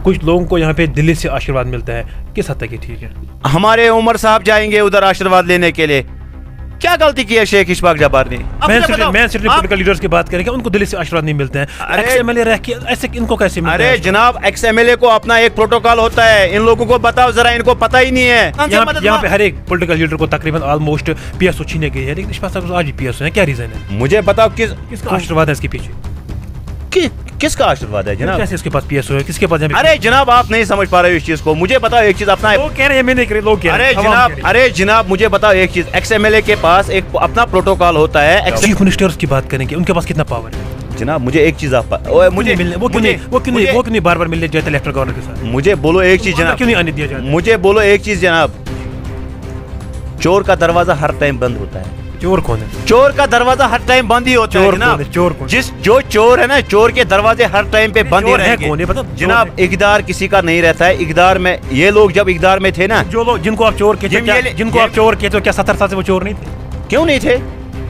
कुछ लोगों को यहाँ पे दिल्ली से आशीर्वाद मिलता है, किस हद तक ये ठीक है? हमारे उमर साहब जाएंगे उधर आशीर्वाद लेने के लिए, क्या गलती की है शेख इशफाक जब्बार ने? मैं सिर्फ पॉलिटिकल लीडर्स की बात करेंगे, उनको दिल्ली से आशीर्वाद नहीं मिलते हैं। एक्स-एमएलए रह के ऐसे इनको कैसे मिलता है? अरे जनाब, एक्स-एमएलए को अपना एक प्रोटोकॉल होता है, इन लोगों को बताओ जरा, इनको पता ही नहीं है। यहाँ पे हर एक पॉलिटिकल लीडर को तकरीबन ऑलमोस्ट पीएसओ छीने गई है, लेकिन इशफाक साहब आज ही पीएसओ है, क्या रीजन है? मुझे बताओ किसका आशीर्वाद है इसके पीछे? किसका आशीर्वाद है जनाब? कैसे इसके पास पीएसओ है, किसके पास? अरे जनाब, आप नहीं समझ पा रहे हो इस चीज को। मुझे बताओ एक चीज, अपना लोग कह रहे हैं, मैं नहीं कह रही, लोग कह रहे हैं। अरे जनाब, मुझे बताओ एक चीज, एक्स-एमएलए के पास एक अपना प्रोटोकॉल होता है। चीफ मिनिस्टर्स की बात करेंगे, उनके पास कितना पावर है? जनाब मुझे एक चीज आप मुझे वो क्यों नहीं बार-बार मिलने जाते लेफ्टिनेंट गवर्नर के साथ? मुझे बोलो एक चीज जनाब, क्यों नहीं आने दिया जाता? मुझे बोलो एक चीज जनाब, चोर का दरवाजा हर टाइम बंद होता है। चोर कौन है? चोर का दरवाजा हर टाइम बंद ही होता है जनाब। चोर कौन? जो चोर है ना, चोर के दरवाजे हर टाइम पे बंद ही रहेंगे जनाब। इक़्तिदार किसी का नहीं रहता है। इक़्तिदार में ये लोग जब इक़्तिदार में थे ना, जो लोग जिनको आप चोर कहते हो, क्या 70 साल से वो चोर नहीं थे? क्यों नहीं थे?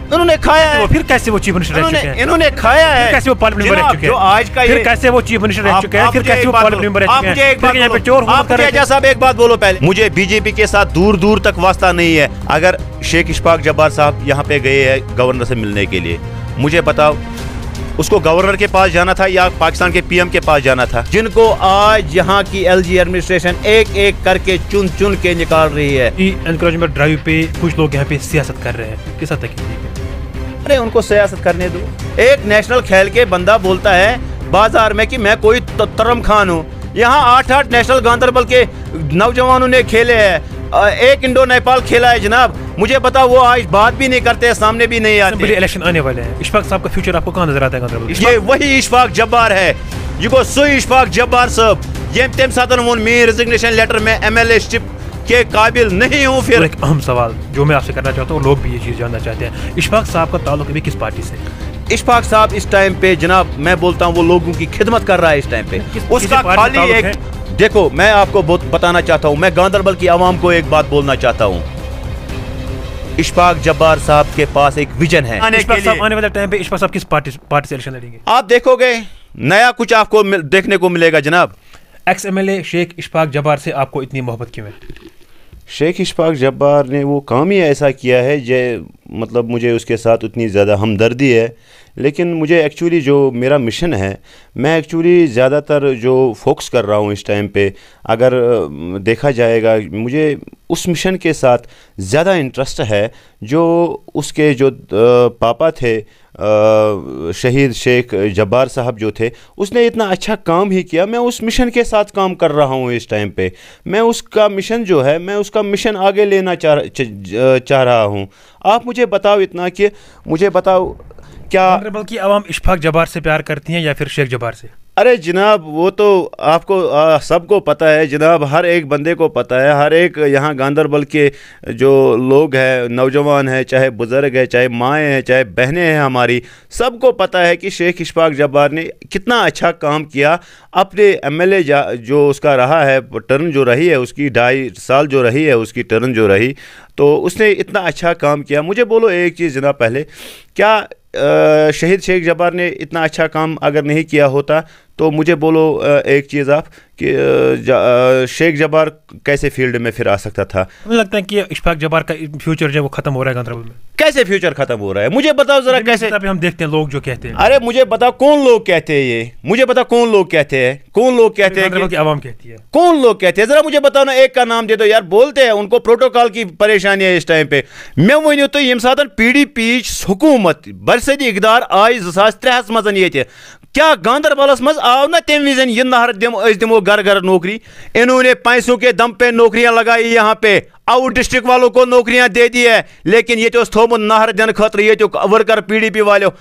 उन्होंने खाया है। फिर कैसे वो चीफ मिनिस्टर रह चुके हैं? इन्होंने खाया है। कैसे वो पार्लियामेंट मेंबर रह चुके हैं? जो आज का फिर कैसे वो चीफ मिनिस्टर रह चुके हैं? फिर कैसे वो पार्लियामेंट मेंबर रह चुके हैं? फिर यहाँ पे चोर हुआ कर रहे हैं। साहब एक बात बोलो पहले, मुझे बीजेपी के साथ दूर दूर तक वास्ता नहीं है। अगर शेख इशफाक जब्बार साहब यहाँ पे गए हैं गवर्नर से मिलने के लिए, मुझे बताओ उसको गवर्नर के पास जाना था या पाकिस्तान के पीएम के पास जाना था? जिनको आज यहाँ की एलजी एडमिनिस्ट्रेशन एक एक करके चुन चुन के निकाल रही है। एनकरेजमेंट ड्राइव पे कुछ लोग यहाँ पे सियासत कर रहे हैं, किस हद तक? अरे उनको सियासत करने दो। एक नेशनल खेल के बंदा बोलता है बाजार में कि मैं कोई तरम खान हूँ। यहाँ 8-8 नेशनल गांधरबल के नौजवानों ने खेले हैं, एक इंडो नेपाल खेला है जनाब। मुझे बताओ वो आज बात भी नहीं करते, सामने भी नहीं आते। इलेक्शन आने वाले हैं, इशफाक साहब का फ्यूचर आपको कहाँ नजर आता है गांधरबल? ये वही इशफाक जब्बार है, ये सो इशफाक जब्बार साहब ये तम सातन वोन मेरी रेजिग्नेशन लेटर में एमएलए शिप के काबिल नहीं हूँ। फिर एक अहम सवाल जो मैं आपसे करना चाहता हूँ, लोग भी ये चीज़ जानना चाहते हैं, इशफाक साहब का ताल्लुक भी किस पार्टी से? इशफाक साहब इस टाइम पे जनाब, मैं बोलता हूँ वो लोगों की खिदमत कर रहा है इस टाइम पे। उसका खाली एक, देखो मैं आपको बताना चाहता हूँ, मैं गांधरबल की आवाम को एक बात बोलना चाहता हूँ, इशफाक जब्बार साहब के पास एक विजन है। आने वाले टाइम पे इशफाक साहब किस पार्टी से इलेक्शन लड़ेंगे? आप देखोगे नया कुछ आपको देखने को मिलेगा जनाब। एक्स-एमएलए शेख इशफाक जब्बार से आपको इतनी मोहब्बत क्यों है? शेख इशफाक जब्बार ने वो काम ही ऐसा किया है, मतलब मुझे उसके साथ उतनी ज़्यादा हमदर्दी है। लेकिन मुझे एक्चुअली जो मेरा मिशन है, मैं एक्चुअली ज़्यादातर जो फोकस कर रहा हूँ इस टाइम पे, अगर देखा जाएगा मुझे उस मिशन के साथ ज़्यादा इंटरेस्ट है जो उसके जो पापा थे शहीद शेख जब्बार साहब जो थे, उसने इतना अच्छा काम ही किया। मैं उस मिशन के साथ काम कर रहा हूँ इस टाइम पे। मैं उसका मिशन जो है, मैं उसका मिशन आगे लेना चाह रहा हूँ। आप मुझे बताओ इतना कि मुझे बताओ क्या बल्कि आवाम इशफाक जब्बार से प्यार करती हैं या फिर शेख जब्बार से? अरे जनाब वो तो आपको सबको पता है जनाब, हर एक बंदे को पता है, हर एक यहाँ गांधरबल के जो लोग हैं, नौजवान हैं, चाहे बुज़ुर्ग है, चाहे माएँ हैं, चाहे बहनें हैं, हमारी सबको पता है कि शेख इशफाक जब्बार ने कितना अच्छा काम किया। अपने एमएलए जो उसका रहा है, टर्न जो रही है उसकी 2.5 साल जो रही है उसकी टर्न जो रही, तो उसने इतना अच्छा काम किया। मुझे बोलो एक चीज़ जनाब, पहले क्या शहीद शेख जब्बार ने इतना अच्छा काम अगर नहीं किया होता तो मुझे बोलो एक चीज़ आप कि शेख जब्बार कैसे फील्ड में फिर आ सकता था? मुझे लगता है कि इशफाक जब्बार का फ्यूचर जो वो खत्म हो रहा है गांधरबल में। कैसे फ्यूचर खत्म हो रहा है? मुझे बताओ जरा कैसे। हम देखते हैं लोग जो कहते हैं। अरे मुझे बताओ कौन लोग कहते हैं ये, मुझे बताओ कौन लोग कहते हैं, कौन लोग कहते हैं कि आवाम कहती है, कौन लोग कहते हैं? जरा मुझे बताओ ना, एक का नाम दे दो यार। बोलते हैं उनको प्रोटोकॉल की परेशानी है इस टाइम पे। मैं वो तो यम साथ PDP हुकूमत बरसदी इक़्तिदार आई 2003 मज ये क्या गांधरबलस मज आव ना तम विजन यह नहर दिमो घर घर नौकरी। इन्होंने पैसों के दम पे नौकरियां लगाई, यहाँ पे आउट डिस्ट्रिक्ट वालों को नौकरियां दे दी है, लेकिन ये थोमुत नहर दिन खतर ये वर्कर PDP वालों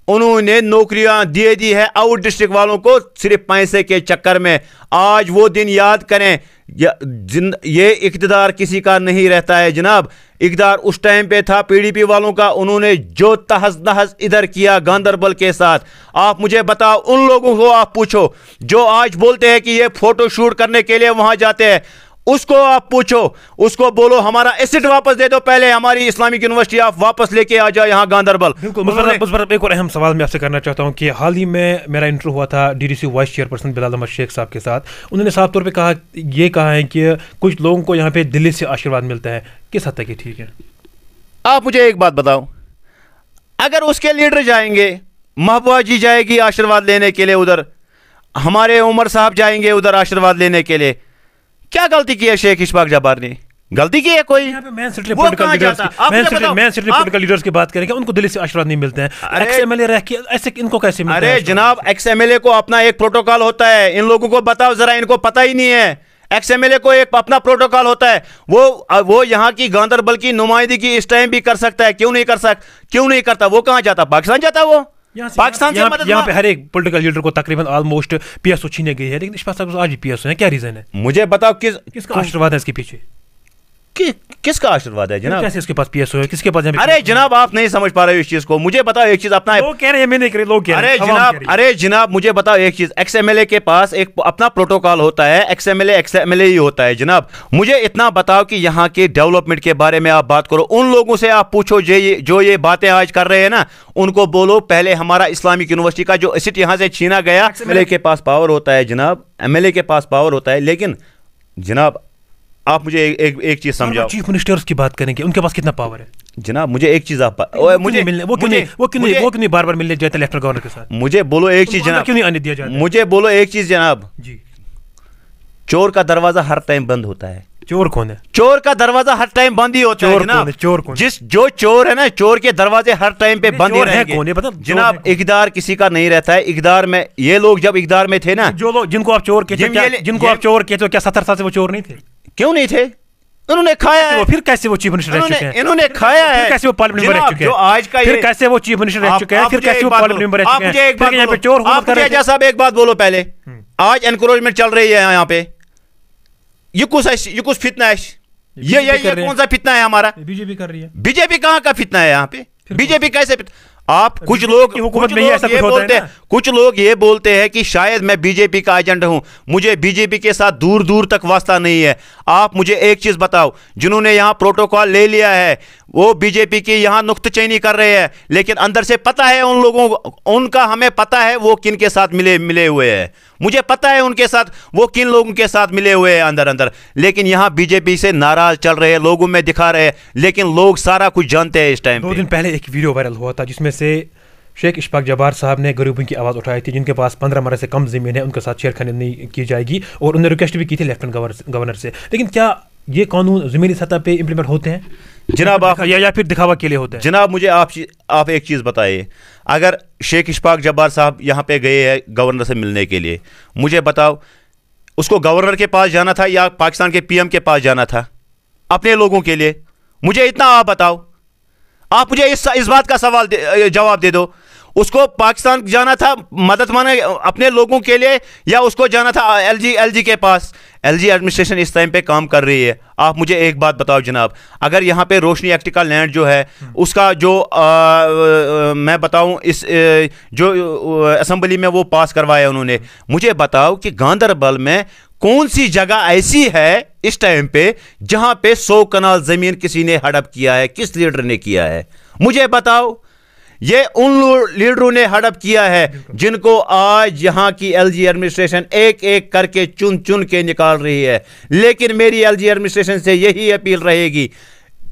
उन्होंने नौकरियां दे दी है आउट डिस्ट्रिक्ट वालों को सिर्फ पैसे के चक्कर में। आज वो दिन याद करें, ये इक़्तिदार किसी का नहीं रहता है जनाब। इक़्तिदार उस टाइम पे था PDP वालों का, उन्होंने जो तहस नहस इधर किया गांधरबल के साथ। आप मुझे बताओ, उन लोगों को आप पूछो जो आज बोलते हैं कि ये फोटो शूट करने के लिए वहां जाते हैं, उसको आप पूछो, उसको बोलो हमारा एसेट वापस दे दो, पहले हमारी इस्लामिक यूनिवर्सिटी आप वापस लेके आ जाओ यहाँ गांधरबल। बिल्कुल। एक और अहम सवाल मैं आपसे करना चाहता हूँ कि हाल ही में मेरा इंटरव्यू हुआ था DDC vice chairperson Bilal Ahmed Sheikh sahab के साथ। उन्होंने साफ तौर पे ये कहा है कि कुछ लोगों को यहाँ पे दिल्ली से आशीर्वाद मिलता है, किस हद तक ये ठीक है? आप मुझे एक बात बताओ, अगर उसके लीडर जाएंगे, महबूबा जी जाएगी आशीर्वाद लेने के लिए उधर, हमारे उमर साहब जाएंगे उधर आशीर्वाद लेने के लिए, क्या गलती की है शेख इशफाक जब्बार ने? गलती की है कोई? यहाँ पे मैन सिटी पॉलिटिकल लीडर्स की बात करेंगे, उनको दिल्ली से आशीर्वाद नहीं मिलते हैं। एक्स एमएलए रह के ऐसे इनको कैसे मिलता है? अरे जनाब, एक्स एमएलए को अपना एक प्रोटोकॉल होता है, इन लोगों को बताओ जरा, इनको पता ही नहीं है। एक्स एमएलए को एक अपना प्रोटोकॉल होता है, वो यहाँ की गांधरबल की नुमाइंदगी इस टाइम भी कर सकता है, क्यों नहीं करता? वो कहाँ जाता? पाकिस्तान जाता वो? पाकिस्तान से मदद। यहाँ पे हर एक पॉलिटिकल लीडर को तकरीबन ऑलमोस्ट पीएसओ छीने गई है, लेकिन इशफाक साहब आज भी पीएसओ है, क्या रीजन है? मुझे बताओ किसका आशीर्वाद है इसके पीछे? किसका आशीर्वाद है जनाब? कैसे इसके पास पीएसओ है, किसके पास? अरे जनाब, आप नहीं समझ पा रहे हो इस चीज को। मुझे बताओ एक चीज, अपना लोग कह रहे हैं, मैं नहीं कह रही, लोग कह रहे हैं। अरे जनाब, मुझे बताओ एक चीज, एक्स एमएलए के पास एक अपना प्रोटोकॉल होता है, एक्स एमएलए ही होता है जनाब। मुझे इतना बताओ कि यहाँ के डेवलपमेंट के बारे में आप बात करो, उन लोगों से आप पूछो जो ये बातें आज कर रहे हैं ना, उनको बोलो पहले हमारा इस्लामिक यूनिवर्सिटी का जो एसेट यहाँ से छीना गया, एमएलए के पास पावर होता है जनाब, एमएलए के पास पावर होता है। लेकिन जनाब, आप मुझे एक चीज समझाओ, चीफ मिनिस्टर्स की बात करेंगे, उनके पास कितना पावर है जनाब? मुझे एक चीज आप वो क्यों बार-बार मिलने जाते लेफ्टिनेंट गवर्नर के साथ? मुझे बोलो एक चीज जनाब, क्यों नहीं आने दिया जाता? मुझे बोलो एक चीज जनाब जी, चोर का दरवाजा हर टाइम बंद होता है। चोर कौन है? चोर का दरवाजा हर टाइम बंद ही होता है जनाब। चोर कौन? जो चोर है ना, चोर के दरवाजे हर टाइम पे बंद ही रहेंगे जनाब। इक़्तिदार किसी का नहीं रहता है। इक़्तिदार में ये लोग जब इक़्तिदार में थे ना, जो लोग जिनको आप चोर कहते हो, क्या 70 साल से वो चोर नहीं थे? क्यों नहीं थे? उन्होंने खाया है। फिर कैसे वो चीफ मिनिस्टर रह चुके हैं? इन्होंने खाया है। कैसे वो पार्लियामेंट मेंबर रह चुके हैं? आज का फिर कैसे वो चीफ मिनिस्टर रह चुके हैं? फिर कैसे वो पार्लियामेंट मेंबर रह चुके हैं? फिर यहाँ पे चोर हुकूमत कर रहे हैं। साहब एक बात बोलो पहले, आज एनक्रोचमेंट चल रही है यहाँ पे, ये कुछ फितना है, ये कौन सा फितना है हमारा? बीजेपी कर रही है। बीजेपी कहाँ का फितना है यहाँ पे? बीजेपी कैसे? आप कुछ लोग ये बोलते हैं कि शायद मैं बीजेपी का एजेंट हूं, मुझे बीजेपी के साथ दूर दूर तक वास्ता नहीं है। आप मुझे एक चीज बताओ, जिन्होंने यहां प्रोटोकॉल ले लिया है वो बीजेपी की यहां नुक्ताचीनी कर रहे हैं, लेकिन अंदर से पता है उन लोगों को, उनका हमें पता है वो किन के साथ मिले हुए हैं। मुझे पता है उनके साथ वो किन लोगों के साथ मिले हुए हैं अंदर, लेकिन यहां बीजेपी से नाराज चल रहे हैं, लोगों में दिखा रहे हैं, लेकिन लोग सारा कुछ जानते हैं। इस टाइम 2 दिन पहले एक वीडियो वायरल हुआ था जिसमें से शेख इशफाक जब्बार साहब ने गरीबों की आवाज़ उठाई थी, जिनके पास 15 मरल से कम ज़मीन है उनके साथ छेड़खानी नहीं की जाएगी, और उन्होंने रिक्वेस्ट भी की थी लेफ्टिनेंट गवर्नर से। लेकिन क्या ये कानून ज़मीनी सतह पे इम्प्लीमेंट होते हैं जनाब? आप या फिर दिखावा के लिए होते हैं? जनाब मुझे आप एक चीज़ बताइए, अगर शेख इशफाक जब्बार साहब यहाँ पे गए हैं गवर्नर से मिलने के लिए, मुझे बताओ उसको गवर्नर के पास जाना था या पाकिस्तान के पीएम के पास जाना था अपने लोगों के लिए? मुझे इतना आप बताओ, आप मुझे इस बात का जवाब दे दो। उसको पाकिस्तान जाना था मदद मांगने अपने लोगों के लिए, या उसको जाना था एलजी के पास? एलजी एडमिनिस्ट्रेशन इस टाइम पे काम कर रही है। आप मुझे एक बात बताओ जनाब, अगर यहाँ पे रोशनी एक्ट का लैंड जो है उसका जो मैं बताऊँ जो असेंबली में वो पास करवाया उन्होंने, मुझे बताओ कि गांधरबल में कौन सी जगह ऐसी है इस टाइम पे जहां पे 100 कनाल जमीन किसी ने हड़प किया है? किस लीडर ने किया है? मुझे बताओ। ये उन लीडरों ने हड़प किया है जिनको आज यहां की एलजी एडमिनिस्ट्रेशन एक एक करके चुन चुन के निकाल रही है। लेकिन मेरी एलजी एडमिनिस्ट्रेशन से यही अपील रहेगी,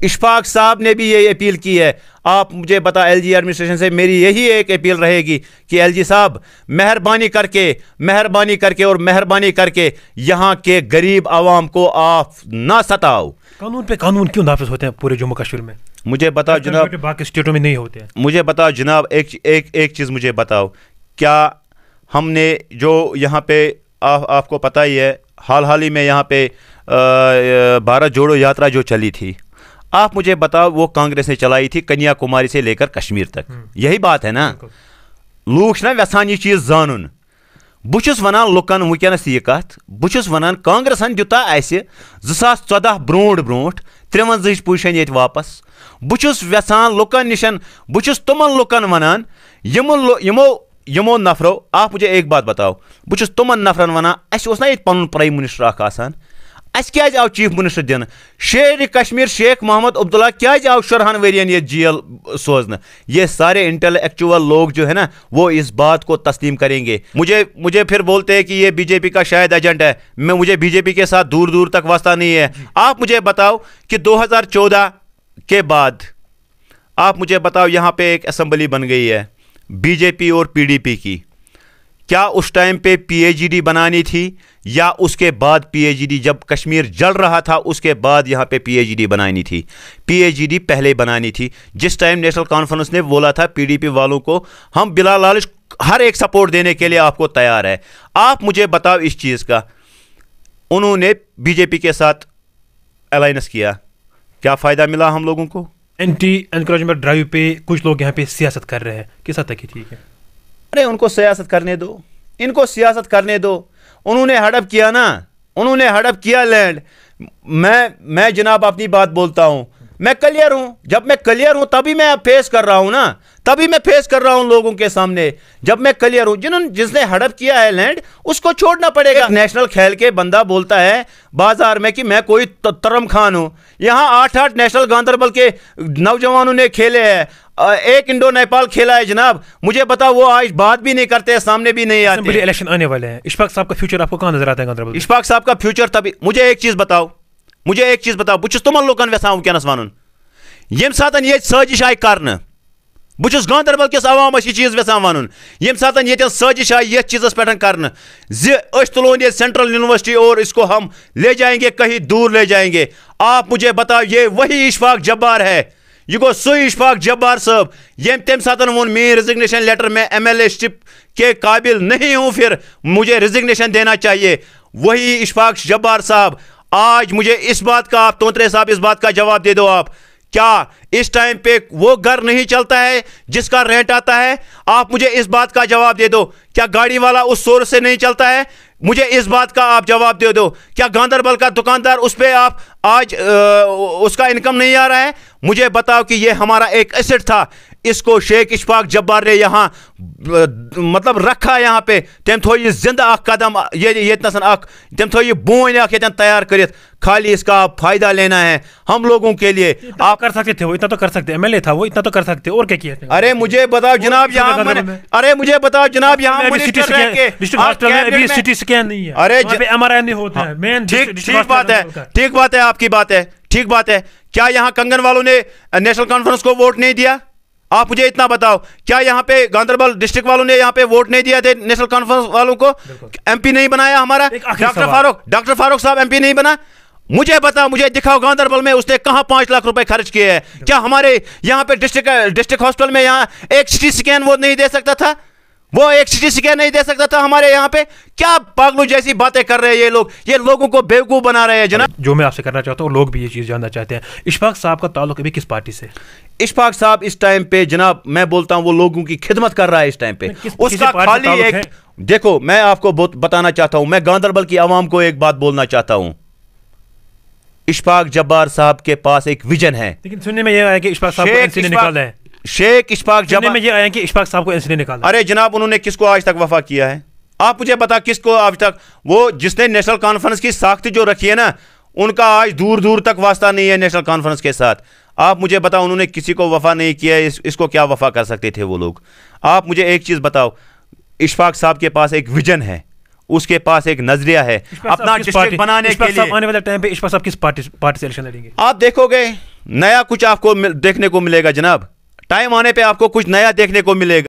इशफाक साहब ने भी ये अपील की है, आप मुझे बता, एलजी एडमिनिस्ट्रेशन से मेरी यही एक अपील रहेगी कि एलजी साहब मेहरबानी करके यहाँ के गरीब आवाम को आप ना सताओ। कानून पे कानून क्यों नाफिज होते हैं पूरे जम्मू कश्मीर में? मुझे बताओ जनाब, बाकी स्टेटों में नहीं होते हैं। मुझे बताओ जनाब, एक चीज़ मुझे बताओ, क्या हमने जो यहाँ पे आपको पता ही है हाल ही में यहाँ पे भारत जोड़ो यात्रा जो चली थी, आप मुझे बताओ वो कांग्रेस ने चलाई थी कन्याकुमारी से लेकर कश्मीर तक, यही बात है ना? लूख ना यसान यह चीज जानन। बुछुस वनान लुकन वुनकस यह कथ, बुछुस वनान कांग्रेसन दिता असे 2014 ब्रोट 53 पोजीशन ये वापस। बुछुस यसान लुकन निशन, बुछुस तुमन लुकन वनान यमो नफरो, आप मुझे एक बात बताओ, बुछुस तुमन नफरन वनान अस ना ये पन प्राइम मिनिस्टर आसान, اس کیٛازِ آو چیف منسٹر دِنہٕ شیر کشمیر شیخ محمد عبداللہ کیٛازِ آو 14 ؤرین یہ جیل سوزنہٕ یہ سارے انٹلیکچوئل لوگ جو ہے نا وہ اس بات کو تسلیم کریں گے. مجھے پھر بولتے ہیں کہ یہ بی جے پی کا شاید ایجنٹ ہے. مجھے بی جے پی کے ساتھ دور دور تک واسطہ نہیں ہے. آپ مجھے بتاؤ کہ 2014 کے بعد آپ مجھے بتاؤ یہاں پہ ایک اسمبلی بن گئی ہے بی جے پی اور پی ڈی پی کی. کیا اس ٹائم پہ پی ایچ ڈی بنانی تھی یا اس کے بعد پی ایچ ڈی جب کشمیر جل رہا تھا اس کے بعد یہاں پہ پی ایچ ڈی بنانی تھی؟ پی ایچ ڈی پہلے بنانی تھی. جس ٹائم نیشنل کانفرنس نے بولا تھا پی ڈی پی والوں کو ہم بلا لالچ ہر ایک سپورٹ دینے کے لیے آپ کو تیار ہے. آپ مجھے بتاؤ اس چیز کا انہوں نے بی جے پی کے ساتھ الائنس کیا, کیا فائدہ ملا ہم لوگوں کو؟ اینٹی انکریجمنٹ ڈرائیو پہ کچھ لوگ یہاں پہ سیاست کر رہے ہیں, کس حد تک یہ ٹھیک ہے؟ ارے ان کو سیاست کرنے دو, ان کو سیاست کرنے دو. انہوں نے ہڑپ کیا نا, انہوں نے ہڑپ کیا لینڈ. میں جناب اپنی بات بولتا ہوں, میں کلیئر ہوں. جب میں کلیئر ہوں تبھی میں فیس کر رہا ہوں نا, تبھی میں فیس کر رہا ہوں لوگوں کے سامنے. جب میں کلیئر ہوں جس نے ہڑپ کیا ہے لینڈ اس کو چھوڑنا پڑے گا. نیشنل کھیل کے بندہ بولتا ہے بازار میں کہ میں کوئی ترم خان ہوں. یہاں 8 نیشنل گاندربل کے نوجوانوں نے کھیلے ہیں, ایک انڈو نیپال کھیلا ہے جناب. مجھے بتاؤ وہ آج بات بھی نہیں کرتے, سامنے بھی نہیں آتے. الیکشن آنے والے ہیں, اشفاق صاحب کا فیوچر آپ کو کہاں نظر آتا ہے گاندربل؟ اشفاق صاحب کا فیوچر تبھی. مجھے ایک چیز بتاؤ بہت تمن لوکن یژھان ونکس ون یم سات یہ سازش آئی کرنے, بہت گاندربل کس عوامس یہ چیز یژھان ون یم سات یہ سازش آئی یہ چیزس پہ کرنے تلون یہ سینٹرل یونیورسٹی اور اس کو ہم لے جائیں گے کہیں دور لے جائیں گے. آپ مجھے بتاؤ یہ وہی اشفاق جبار ہے, یہ گو سوئی اشفاق جبار صاحب یم تم سات وون میری ریزگنیشن لیٹر میں ایم ایل اے شپ کے قابل نہیں ہوں, پھر مجھے ریزگنیشن دینا چاہیے. وہی اشفاق جبار صاحب آج مجھے اس بات کا, آپ تونترے صاحب اس بات کا جواب دے دو. آپ کیا اس ٹائم پہ وہ گھر نہیں چلتا ہے جس کا رینٹ آتا ہے؟ آپ مجھے اس بات کا جواب دے دو. کیا گاڑی والا اس سورس سے نہیں چلتا ہے؟ مجھے اس بات کا آپ جواب دے دو. کیا گاندربل کا دکاندار اس پہ آپ آج اس کا انکم نہیں آ رہا ہے؟ مجھے بتاؤ کہ یہ ہمارا ایک ایسٹ تھا, اس کو شیخ اشفاق جبار نے یہاں مطلب رکھا یہاں پہ. تم تھو یہ زندہ اخ قدم یتنس اخ تم تھو یہ بون اخ یتن تیار کرت, خالی اس کا آپ فائدہ لینا ہے ہم لوگوں کے لیے. آپ کر سکتے تھے, وہ اتنا تو کر سکتے, ایم ایل اے تھا وہ اتنا تو کر سکتے, اور کیا کیا؟ ارے مجھے بتاؤ جناب یہاں ڈسٹرکٹ ہاسپٹل میں ابھی سٹی سکین نہیں ہے, ارے ایم آر آئی نہیں ہوتا ہے. مین ٹھیک بات ہے, ٹھیک بات ہے, آپ کی بات ہے, ٹھیک بات ہے. کیا یہاں کنگن والوں نے نیشنل کانفرنس کو ووٹ نہیں دیا؟ آپ مجھے اتنا بتاؤ. کیا یہاں پہ گاندربل ڈسٹرکٹ والوں نے یہاں پہ ووٹ نہیں دیا تھے نیشنل کانفرنس والوں کو؟ ایم پی نہیں بنایا ہمارا ڈاکٹر فاروق صاحب ایم پی نہیں بنا؟ مجھے بتاؤ, مجھے دکھاؤ گاندربل میں اس نے کہاں 5 لاکھ روپے خرچ کیے ہیں. کیا ہمارے یہاں پہ ڈسٹرکٹ ہاسپٹل میں یہاں ایک سٹی سکین وہ نہیں دے سکتا تھا؟ وہ ایک سٹی سکین نہیں دے سکتا تھا ہمارے یہاں پہ؟ کیا پاگلوں جیسی باتیں کر رہے ہیں یہ لوگ, یہ لوگوں کو بیوقوف بنا رہے ہیں جناب. جو میں آپ سے کرنا چاہتا ہوں, لوگ بھی یہ چیز جاننا چاہتے ہیں, اشفاق صاحب کا تعلق ابھی کس پارٹی سے؟ اشفاق صاحب اس ٹائم پہ جناب میں بولتا ہوں وہ لوگوں کی خدمت کر رہا ہے اس ٹائم پہ. اس کا خالی ایک دیکھو, میں آپ کو بتانا چاہتا ہوں, میں گاندربل کی عوام کو ایک بات بولنا چاہتا ہوں. اشفاق جبار صاحب کے پاس ایک ویژن ہے, لیکن سننے میں یہ آیا کہ اشفاق صاحب کو این سی نے نکالا ہے. شیخ اشفاق جبار میں یہ آیا کہ اشفاق صاحب کو این سی نے نکالا. ارے جناب انہوں نے کس کو آج تک وفا کیا ہے؟ آپ مجھے بتا کس کو آج تک, وہ جس نے نیشنل کانفرنس کی ساخت جو رکھی ہے نا, ان کا آج دور دور تک واسطہ نہیں ہے نیشنل کانفرنس کے ساتھ. آپ مجھے بتاؤ انہوں نے کسی کو وفا نہیں کیا, اس کو کیا وفا کر سکتے تھے وہ لوگ؟ آپ مجھے ایک چیز بتاؤ, اشفاق صاحب کے پاس ایک ویژن ہے, اس کے پاس ایک نظریہ ہے اپنا ڈسٹرکٹ بنانے کے لیے. آنے والے ٹائم پہ اشفاق صاحب کس پارٹی سے الیکشن لڑیں گے؟ آپ دیکھو گے نیا کچھ آپ کو دیکھنے کو ملے گا جناب. ٹائم آنے پہ آپ کو کچھ نیا دیکھنے کو ملے گا.